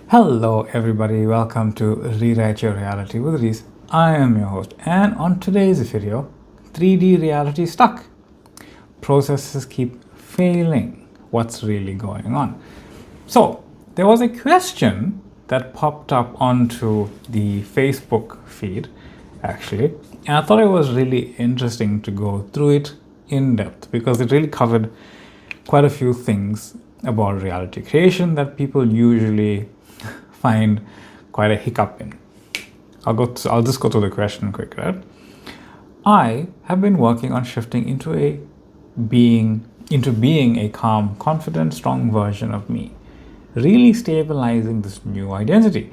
Hello everybody, welcome to Rewrite Your Reality with Reese. I am your host, and on today's video, 3D reality stuck. Processes keep failing. What's really going on? So there was a question that popped up onto the Facebook feed actually, and I thought it was really interesting to go through it in depth because it really covered quite a few things about reality creation that people usually find quite a hiccup in. I'll just go through the question quick, right? I have been working on shifting into being a calm, confident, strong version of me, really stabilizing this new identity.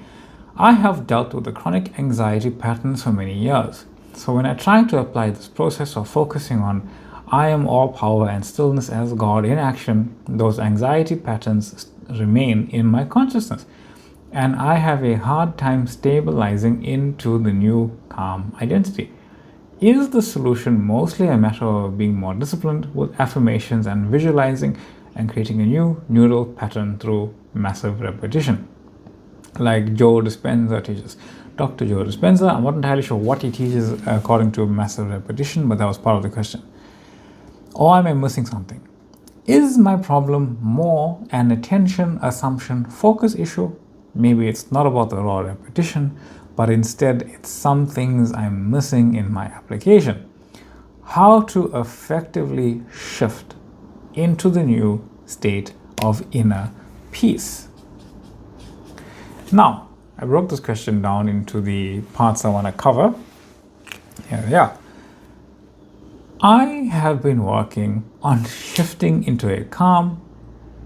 I have dealt with the chronic anxiety patterns for many years. So when I try to apply this process of focusing on I am all power and stillness as God in action, those anxiety patterns remain in my consciousness. And I have a hard time stabilizing into the new calm identity. Is the solution mostly a matter of being more disciplined with affirmations and visualizing and creating a new neural pattern through massive repetition? Like Joe Dispenza teaches. Dr. Joe Dispenza, I'm not entirely sure what he teaches according to massive repetition, but that was part of the question. Or am I missing something? Is my problem more an attention, assumption, focus issue? Maybe it's not about the raw repetition, but instead it's some things I'm missing in my application. How to effectively shift into the new state of inner peace. Now, I broke this question down into the parts I want to cover. Here we are. I have been working on shifting into a calm,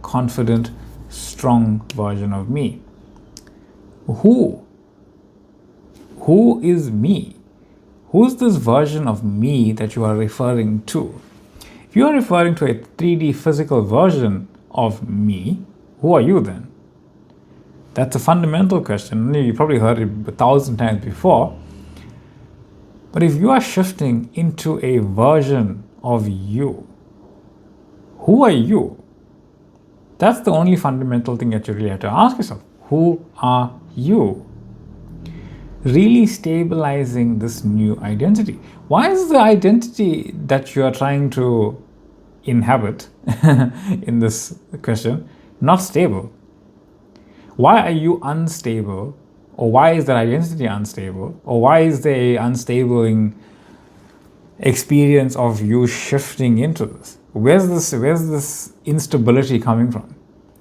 confident, strong version of me. Who is me? Who's this version of me that you are referring to? If you are referring to a 3D physical version of me, who are you then? That's a fundamental question. You probably heard it 1,000 times before. But if you are shifting into a version of you, who are you? That's the only fundamental thing that you really have to ask yourself. Who are you? Really stabilizing this new identity. Why is the identity that you are trying to inhabit in this question not stable? Why are you unstable? Or why is that identity unstable? Or why is there an unstable experience of you shifting into this? Where's this instability coming from?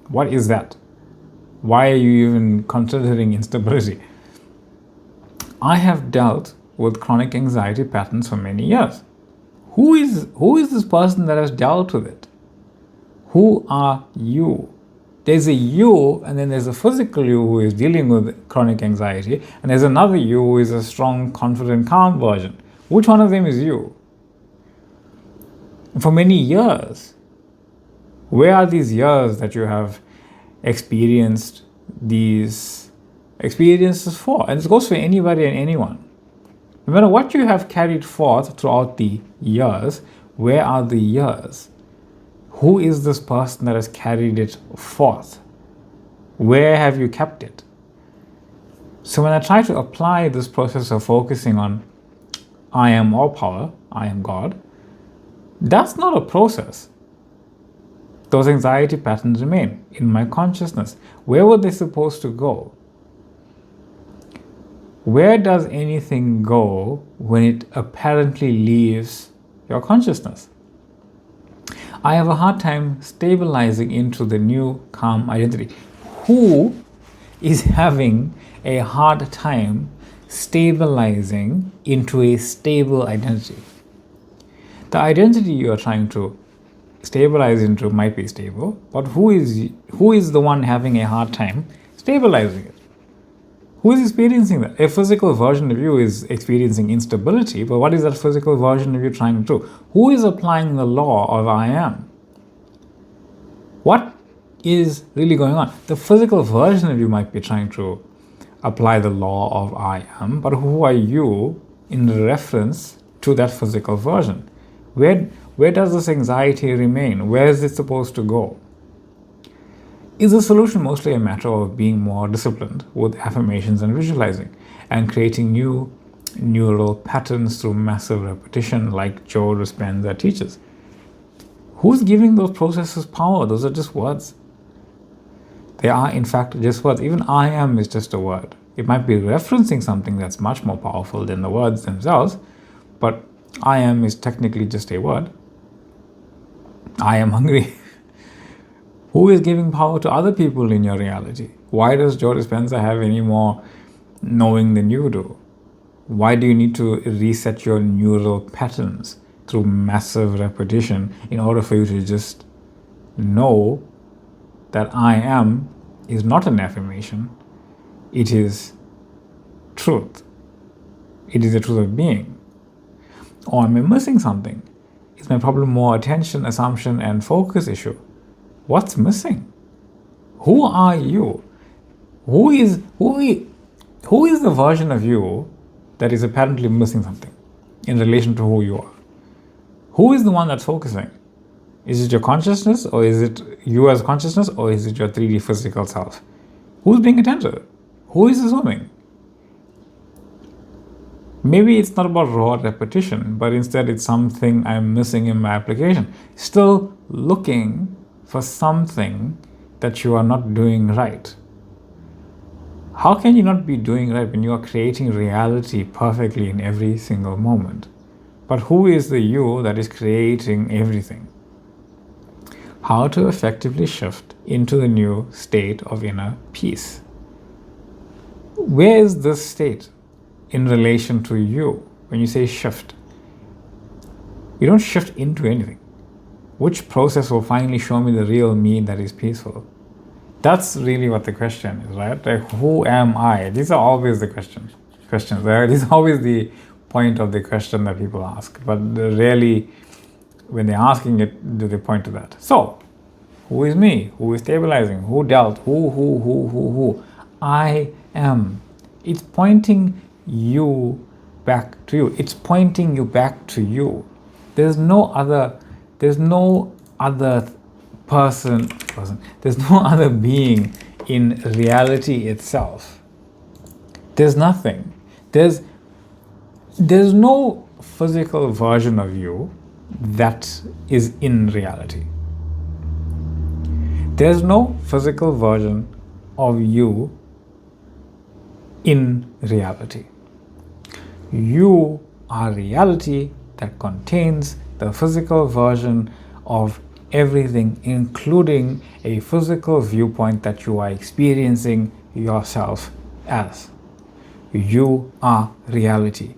What is that? Why are you even considering instability? I have dealt with chronic anxiety patterns for many years. Who is this person that has dealt with it? Who are you? There's a you, and then there's a physical you who is dealing with chronic anxiety, and there's another you who is a strong, confident, calm version. Which one of them is you? For many years, where are these years that you have experienced these experiences for? And this goes for anybody and anyone. No matter what you have carried forth throughout the years, where are the years? Who is this person that has carried it forth? Where have you kept it? So when I try to apply this process of focusing on I am all power, I am God, that's not a process. Those anxiety patterns remain in my consciousness. Where were they supposed to go? Where does anything go when it apparently leaves your consciousness? I have a hard time stabilizing into the new calm identity. Who is having a hard time stabilizing into a stable identity? The identity you are trying to stabilize into might be stable, but who is the one having a hard time stabilizing it? Who is experiencing that? A physical version of you is experiencing instability, but what is that physical version of you trying to do? Who is applying the law of I am? What is really going on? The physical version of you might be trying to apply the law of I am, but who are you in reference to that physical version? Where does this anxiety remain? Where is it supposed to go? Is the solution mostly a matter of being more disciplined with affirmations and visualizing and creating new neural patterns through massive repetition like Joe Dispenza teaches? Who's giving those processes power? Those are just words. They are in fact just words. Even I am is just a word. It might be referencing something that's much more powerful than the words themselves, but I am is technically just a word. I am hungry. Who is giving power to other people in your reality? Why does Joe Dispenza have any more knowing than you do? Why do you need to reset your neural patterns through massive repetition in order for you to just know that I am is not an affirmation? It is truth. It is the truth of being. Or am I missing something? Is my problem more attention, assumption, and focus issue? What's missing? Who are you? Who is the version of you that is apparently missing something in relation to who you are? Who is the one that's focusing? Is it your consciousness, or is it you as consciousness, or is it your 3D physical self? Who's being attentive? Who is assuming? Maybe it's not about raw repetition, but instead it's something I'm missing in my application. Still looking for something that you are not doing right. How can you not be doing right when you are creating reality perfectly in every single moment? But who is the you that is creating everything? How to effectively shift into the new state of inner peace. Where is this state in relation to you? When you say shift, you don't shift into anything. Which process will finally show me the real me that is peaceful? That's really what the question is, right? Like, who am I? These are always the questions, right? This is always the point of the question that people ask. But rarely, when they're asking it, do they point to that. So, who is me? Who is stabilizing? Who dealt? Who? I am. It's pointing you back to you. It's pointing you back to you. There's no other person, there's no other being in reality itself. There's nothing. There's no physical version of you that is in reality. There's no physical version of you in reality. You are reality that contains the physical version of everything, including a physical viewpoint that you are experiencing yourself as. You are reality.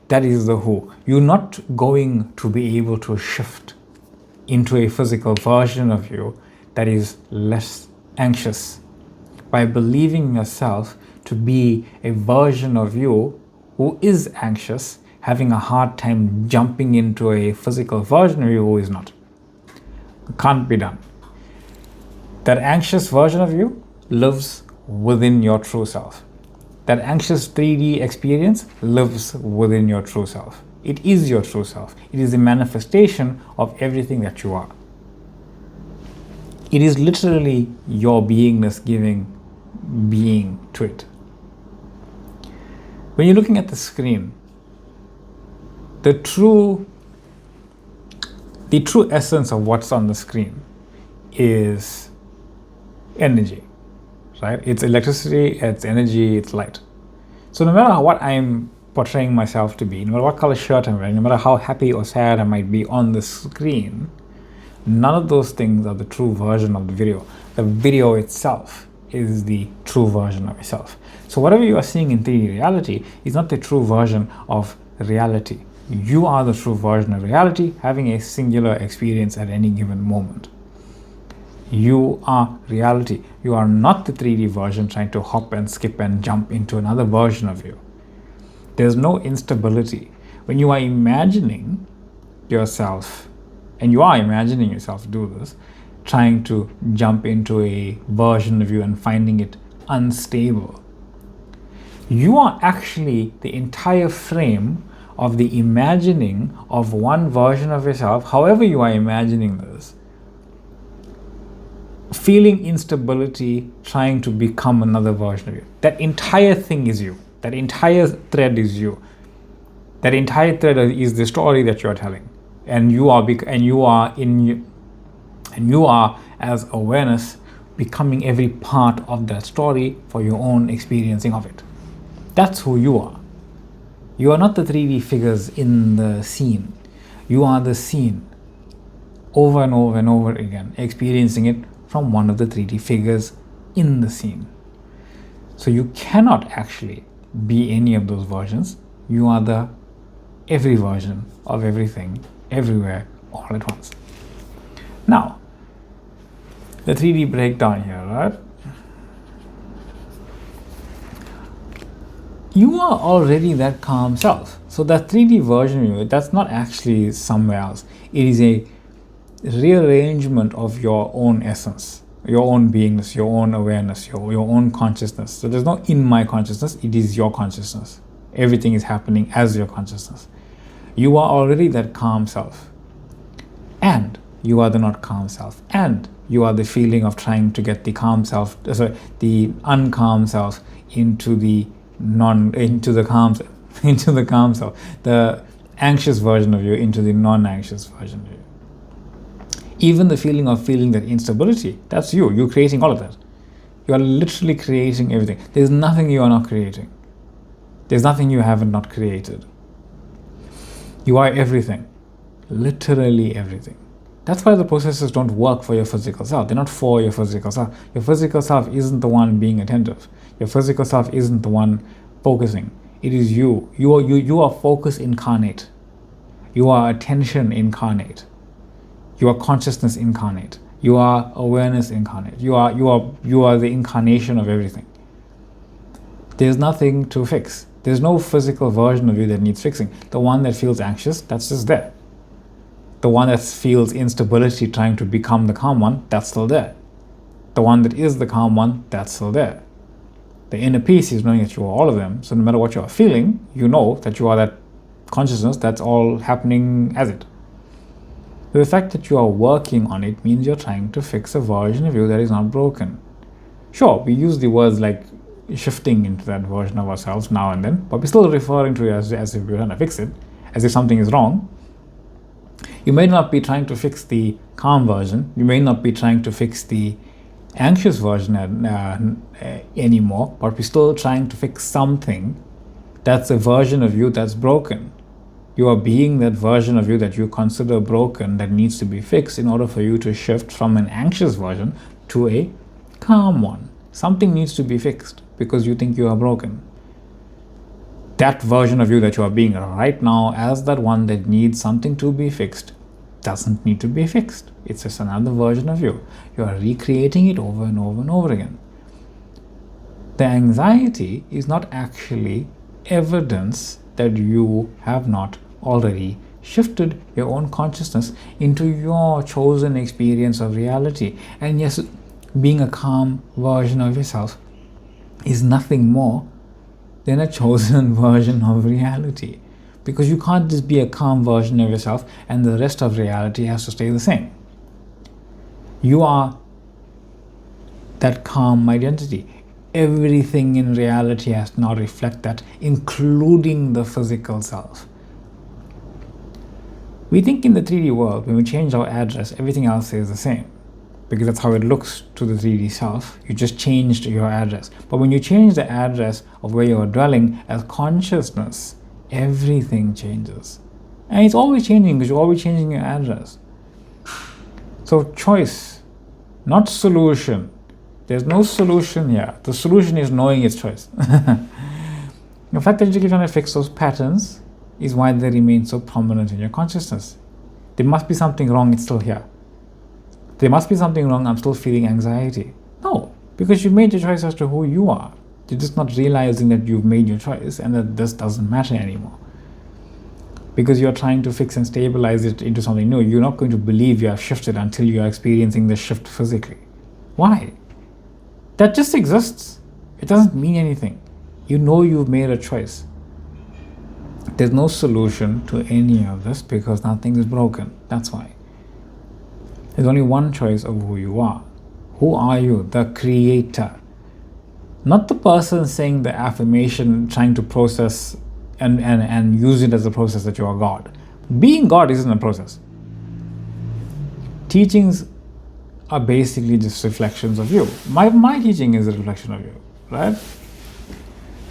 That is the who. You're not going to be able to shift into a physical version of you that is less anxious by believing yourself to be a version of you who is anxious, having a hard time jumping into a physical version of you who is not. Can't be done. That anxious version of you lives within your true self. That anxious 3D experience lives within your true self. It is your true self. It is a manifestation of everything that you are. It is literally your beingness giving being to it. When you're looking at the screen, the true essence of what's on the screen is energy, right? It's electricity, it's energy, it's light. So no matter what I'm portraying myself to be, no matter what color shirt I'm wearing, no matter how happy or sad I might be on the screen, none of those things are the true version of the video. The video itself is the true version of yourself. So whatever you are seeing in 3D reality is not the true version of reality. You are the true version of reality, having a singular experience at any given moment. You are reality. You are not the 3D version trying to hop and skip and jump into another version of you. There's no instability. When you are imagining yourself, and you are imagining yourself do this, trying to jump into a version of you and finding it unstable, you are actually the entire frame of the imagining of one version of yourself, however you are imagining this, feeling instability, trying to become another version of you. That entire thing is you. That entire thread is you. That entire thread is the story that you're telling, and you are as awareness becoming every part of that story for your own experiencing of it. That's who you are. You are not the 3D figures in the scene. You are the scene over and over and over again, experiencing it from one of the 3D figures in the scene. So you cannot actually be any of those versions. You are the every version of everything, everywhere, all at once. Now, the 3D breakdown here, right? You are already that calm self. So that 3D version of you, that's not actually somewhere else. It is a rearrangement of your own essence, your own beingness, your own awareness, your own consciousness. So there's no in my consciousness, it is your consciousness. Everything is happening as your consciousness. You are already that calm self. And you are the not calm self. And you are the feeling of trying to get the calm self, the uncalm self into the calm self, the anxious version of you into the non-anxious version of you. Even the feeling of feeling that instability, that's you. You're creating all of that. You are literally creating everything. There's nothing you are not creating. There's nothing you haven't not created. You are everything. Literally everything. That's why the processes don't work for your physical self. They're not for your physical self. Your physical self isn't the one being attentive. Your physical self isn't the one focusing. It is you. You are focus incarnate. You are attention incarnate. You are consciousness incarnate. You are awareness incarnate. You are the incarnation of everything. There's nothing to fix. There's no physical version of you that needs fixing. The one that feels anxious, that's just there. The one that feels instability trying to become the calm one, that's still there. The one that is the calm one, that's still there. The inner peace is knowing that you are all of them. So no matter what you are feeling, you know that you are that consciousness that's all happening as it. The fact that you are working on it means you're trying to fix a version of you that is not broken. Sure, we use the words like shifting into that version of ourselves now and then, but we're still referring to it as if we're trying to fix it, as if something is wrong. You may not be trying to fix the calm version. You may not be trying to fix the anxious version anymore, but we're still trying to fix something that's a version of you that's broken. You are being that version of you that you consider broken that needs to be fixed in order for you to shift from an anxious version to a calm one. Something needs to be fixed because you think you are broken. That version of you that you are being right now as that one that needs something to be fixed doesn't need to be fixed. It's just another version of you. You are recreating it over and over and over again. The anxiety is not actually evidence that you have not already shifted your own consciousness into your chosen experience of reality. And yes, being a calm version of yourself is nothing more than a chosen version of reality. Because you can't just be a calm version of yourself and the rest of reality has to stay the same. You are that calm identity. Everything in reality has to now reflect that, including the physical self. We think in the 3D world, when we change our address, everything else stays the same. Because that's how it looks to the 3D self. You just changed your address. But when you change the address of where you're dwelling as consciousness, everything changes. And it's always changing because you're always changing your address. So choice, not solution. There's no solution here. The solution is knowing its choice. The fact that you keep trying to fix those patterns is why they remain so prominent in your consciousness. There must be something wrong, it's still here. There must be something wrong, I'm still feeling anxiety. No, because you made your choice as to who you are. You're just not realizing that you've made your choice and that this doesn't matter anymore. Because you're trying to fix and stabilize it into something new. You're not going to believe you have shifted until you are experiencing the shift physically. Why? That just exists. It doesn't mean anything. You know you've made a choice. There's no solution to any of this because nothing is broken. That's why. There's only one choice of who you are. Who are you? The creator. Not the person saying the affirmation, trying to process and use it as a process that you are God. Being God isn't a process. Teachings are basically just reflections of you. My teaching is a reflection of you, right?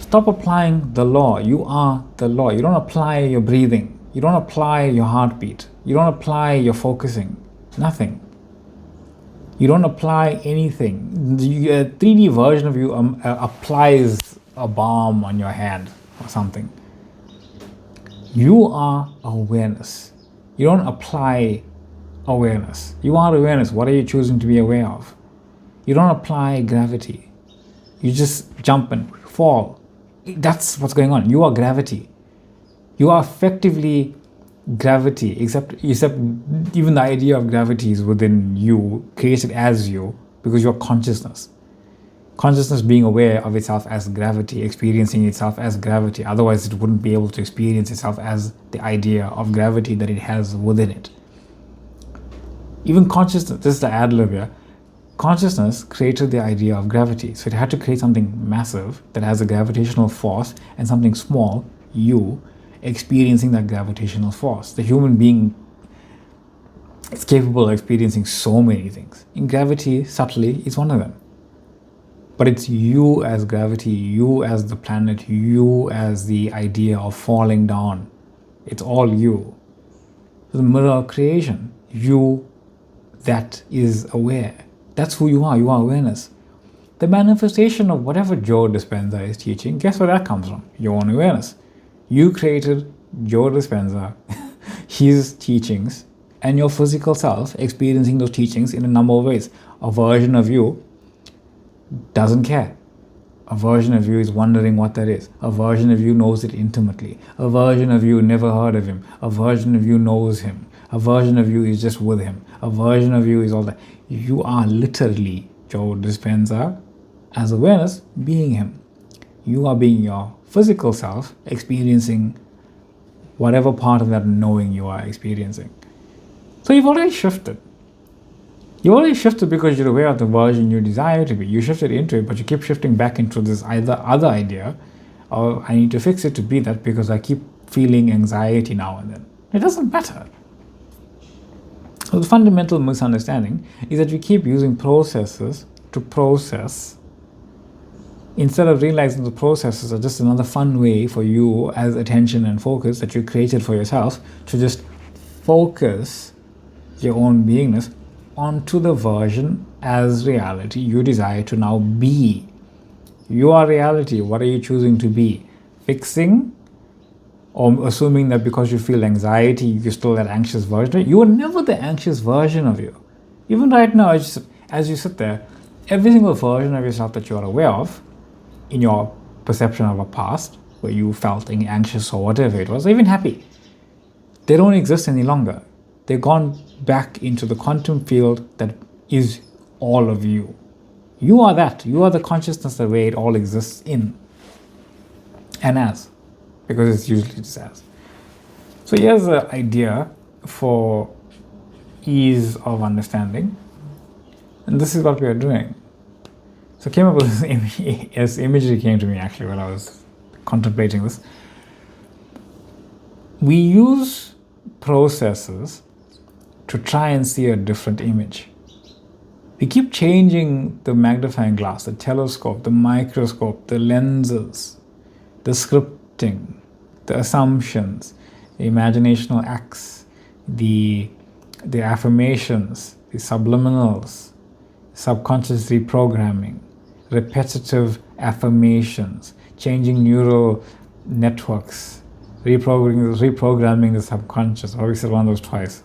Stop applying the law. You are the law. You don't apply your breathing. You don't apply your heartbeat. You don't apply your focusing. Nothing. You don't apply anything. The 3D version of you applies a balm on your hand or something. You are awareness. You don't apply awareness. You are awareness. What are you choosing to be aware of? You don't apply gravity. You just jump and fall. That's what's going on. You are gravity. You are effectively gravity, except even the idea of gravity is within you, created as you, because you're consciousness. Consciousness being aware of itself as gravity, experiencing itself as gravity. Otherwise, it wouldn't be able to experience itself as the idea of gravity that it has within it. Even consciousness, this is the ad-lib here, consciousness created the idea of gravity. So it had to create something massive that has a gravitational force and something small, you, experiencing that gravitational force. The human being is capable of experiencing so many things. In gravity, subtly, is one of them. But it's you as gravity, you as the planet, you as the idea of falling down. It's all you. The mirror of creation, you that is aware. That's who you are. You are awareness. The manifestation of whatever Joe Dispenza is teaching, guess where that comes from? Your own awareness. You created Joe Dispenza, his teachings, and your physical self experiencing those teachings in a number of ways. A version of you doesn't care. A version of you is wondering what that is. A version of you knows it intimately. A version of you never heard of him. A version of you knows him. A version of you is just with him. A version of you is all that. You are literally Joe Dispenza as awareness being him. You are being your physical self experiencing whatever part of that knowing you are experiencing. So you've already shifted. You already shifted because you're aware of the version you desire to be. You shifted into it, but you keep shifting back into this either other idea, or I need to fix it to be that because I keep feeling anxiety now and then. It doesn't matter. So the fundamental misunderstanding is that we keep using processes to process instead of realizing the processes are just another fun way for you as attention and focus that you created for yourself to just focus your own beingness onto the version as reality you desire to now be. You are reality. What are you choosing to be? Fixing or assuming that because you feel anxiety, you're still that anxious version? You are never the anxious version of you. Even right now, as you sit there, every single version of yourself that you are aware of in your perception of a past, where you felt anxious or whatever it was, or even happy, they don't exist any longer. They've gone back into the quantum field that is all of you. You are that. You are the consciousness the way it all exists in and as, because it's usually just as. So here's the idea for ease of understanding, and this is what we are doing. So I came up with this imagery came to me actually while I was contemplating this. We use processes to try and see a different image. We keep changing the magnifying glass, the telescope, the microscope, the lenses, the scripting, the assumptions, the imaginational acts, the affirmations, the subliminals, subconscious reprogramming, repetitive affirmations, changing neural networks, reprogramming the subconscious. I already said one of those twice.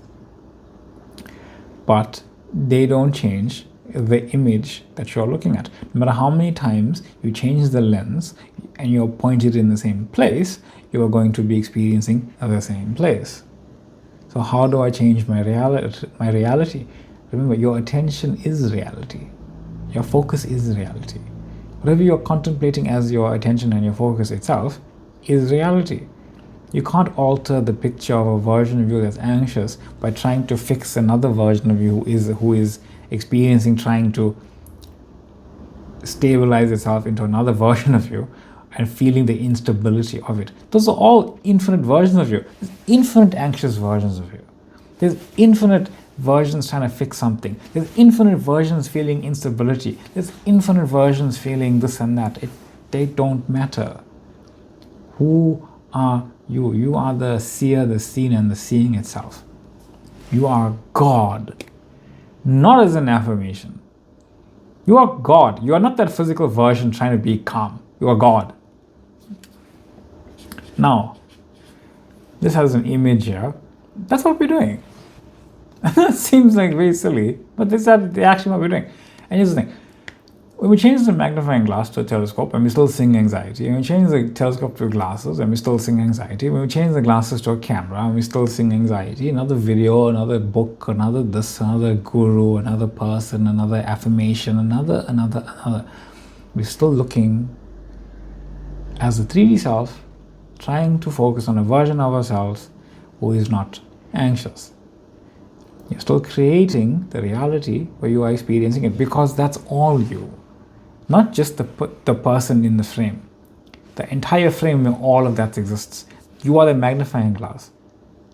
But they don't change the image that you're looking at. No matter how many times you change the lens and you're pointed in the same place, you are going to be experiencing the same place. So how do I change my reality? Remember, your attention is reality. Your focus is reality. Whatever you're contemplating as your attention and your focus itself is reality. You can't alter the picture of a version of you that's anxious by trying to fix another version of you who is experiencing, trying to stabilize itself into another version of you and feeling the instability of it. Those are all infinite versions of you. There's infinite anxious versions of you. There's infinite versions trying to fix something. There's infinite versions feeling instability. There's infinite versions feeling this and that. They don't matter. Who are you? You are the seer, the seen, and the seeing itself. You are God. Not as an affirmation. You are God. You are not that physical version trying to be calm. You are God. Now, this has an image here. That's what we're doing. That seems like very silly, but this is actually what we're doing. And here's the thing. When we change the magnifying glass to a telescope and we still seeing anxiety, when we change the telescope to glasses and we still seeing anxiety, when we change the glasses to a camera and we still seeing anxiety, another video, another book, another this, another guru, another person, another affirmation, another, we're still looking as a 3D self, trying to focus on a version of ourselves who is not anxious. You're still creating the reality where you are experiencing it, because that's all you. Not just the person in the frame. The entire frame where all of that exists. You are the magnifying glass.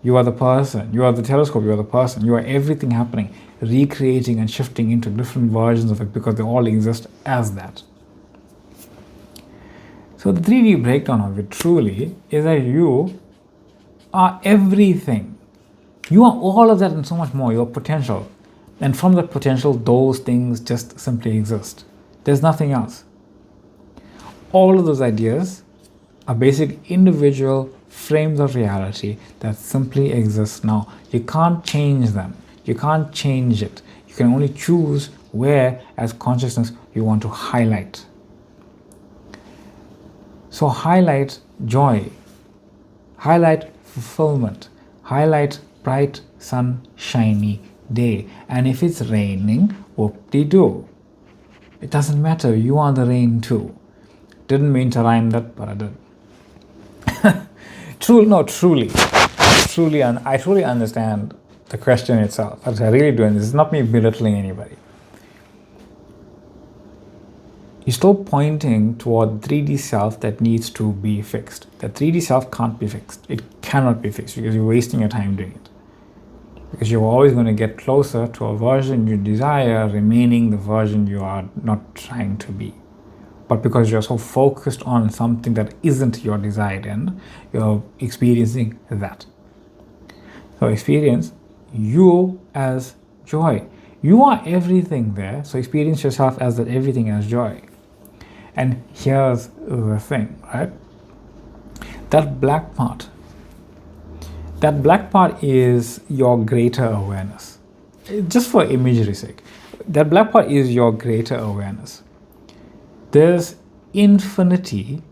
You are the person. You are the telescope. You are the person. You are everything happening, recreating and shifting into different versions of it, because they all exist as that. So the 3D breakdown of it truly is that you are everything. You are all of that and so much more. Your potential. And from that potential, those things just simply exist. There's nothing else. All of those ideas are basic individual frames of reality that simply exist now. You can't change them. You can't change it. You can only choose where, as consciousness, you want to highlight. So highlight joy. Highlight fulfillment. Highlight bright, sunshiny day. And if it's raining, whoop-de-doo. It doesn't matter, you are the rain too. Didn't mean to rhyme that, but I did. Truly, and I truly understand the question itself. I really do, and this is not me belittling anybody. You're still pointing toward 3D self that needs to be fixed. That 3D self can't be fixed. It cannot be fixed because you're wasting your time doing it. Because you're always going to get closer to a version you desire, remaining the version you are not trying to be. But because you're so focused on something that isn't your desired end, you're experiencing that. So experience you as joy. You are everything there, so experience yourself as that everything as joy. And here's the thing, right? That black part is your greater awareness. Just for imagery's sake, that black part is your greater awareness. There's infinity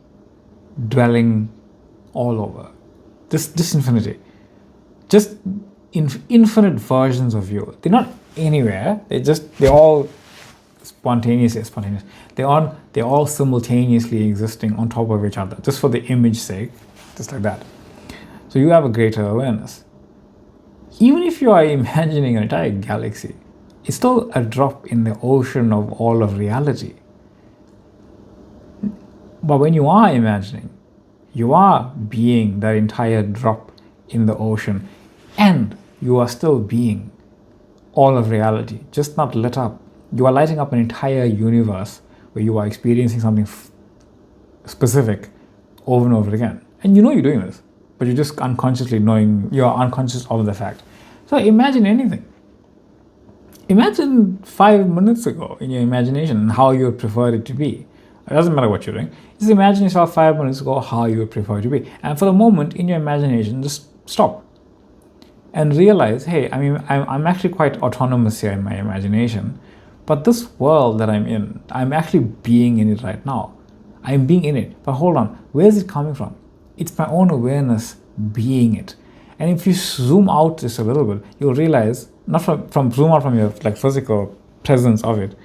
dwelling all over. This infinity. Just infinite versions of you. They're not anywhere. They're all spontaneous. They're all simultaneously existing on top of each other, just for the image sake, just like that. So you have a greater awareness. Even if you are imagining an entire galaxy, it's still a drop in the ocean of all of reality. But when you are imagining, you are being that entire drop in the ocean, and you are still being all of reality, just not lit up. You are lighting up an entire universe where you are experiencing something specific over and over again. And you know you're doing this, but you're just unconsciously knowing, you're unconscious of the fact. So imagine anything. Imagine 5 minutes ago in your imagination and how you would prefer it to be. It doesn't matter what you're doing. Just imagine yourself 5 minutes ago how you would prefer it to be. And for the moment in your imagination, just stop and realize, hey, I mean, I'm actually quite autonomous here in my imagination, but this world that I'm in, I'm actually being in it right now. I'm being in it. But hold on, where is it coming from? It's my own awareness being it. And if you zoom out just a little bit, you'll realize, not from zoom out from your physical presence of it,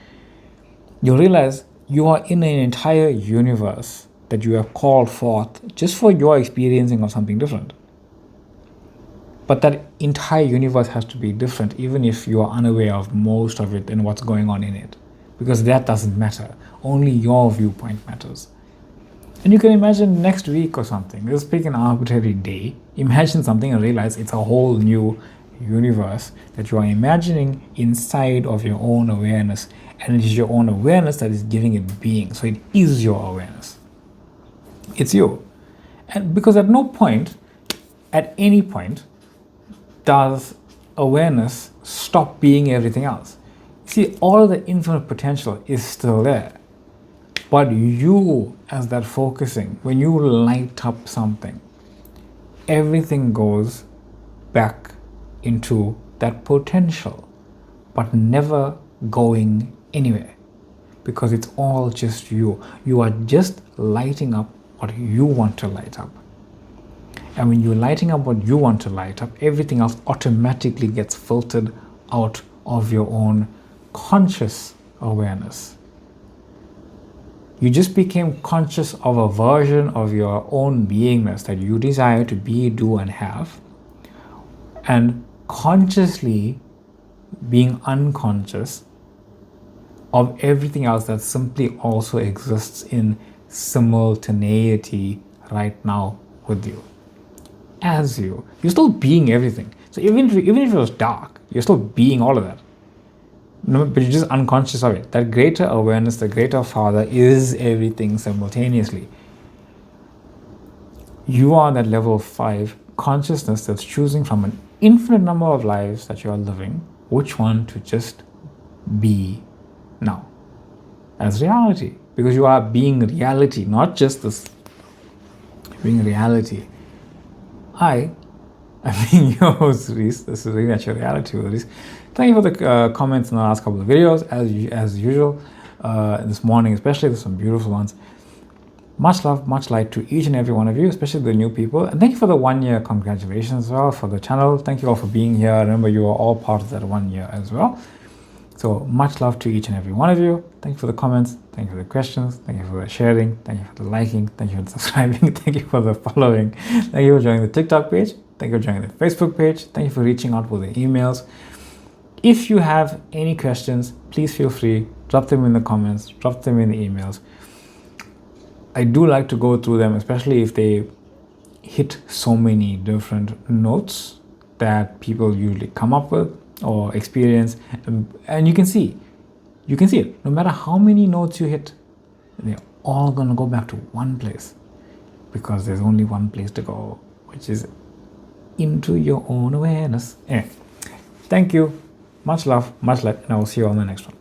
you'll realize you are in an entire universe that you have called forth just for your experiencing of something different. But that entire universe has to be different, even if you are unaware of most of it and what's going on in it. because that doesn't matter. Only your viewpoint matters. And you can imagine next week or something, just pick an arbitrary day, imagine something and realize it's a whole new universe that you are imagining inside of your own awareness, and it is your own awareness that is giving it being. So it is your awareness. It's you. And because at no point, at any point, does awareness stop being everything else. See, all of the infinite potential is still there. But you, as that focusing, when you light up something, everything goes back into that potential, but never going anywhere, because it's all just you. You are just lighting up what you want to light up. And when you're lighting up what you want to light up, everything else automatically gets filtered out of your own conscious awareness. You just became conscious of a version of your own beingness that you desire to be, do, and have, and consciously being unconscious of everything else that simply also exists in simultaneity right now with you. As you. You're still being everything. So even if it was dark, you're still being all of that. No, but you're just unconscious of it. That greater awareness, the greater Father, is everything simultaneously. You are that level 5 consciousness that's choosing from an infinite number of lives that you are living, which one to just be now as reality. Because you are being reality, not just this. Being reality. I'm being your host, Reese. This is Reenact Your Reality with Reese. Thank you for the comments in the last couple of videos, as usual. This morning especially, there's some beautiful ones. Much love, much light to each and every one of you, especially the new people. And thank you for the 1 year congratulations as well for the channel. Thank you all for being here. Remember, you are all part of that 1 year as well. So much love to each and every one of you. Thank you for the comments. Thank you for the questions. Thank you for the sharing. Thank you for the liking. Thank you for the subscribing. Thank you for the following. Thank you for joining the TikTok page. Thank you for joining the Facebook page. Thank you for reaching out with the emails. If you have any questions, please feel free. Drop them in the comments. Drop them in the emails. I do like to go through them, especially if they hit so many different notes that people usually come up with or experience, and you can see it. No matter how many notes you hit, they're all gonna go back to one place, because there's only one place to go, which is into your own awareness. Anyway, thank you, much love, much light, and I will see you on the next one.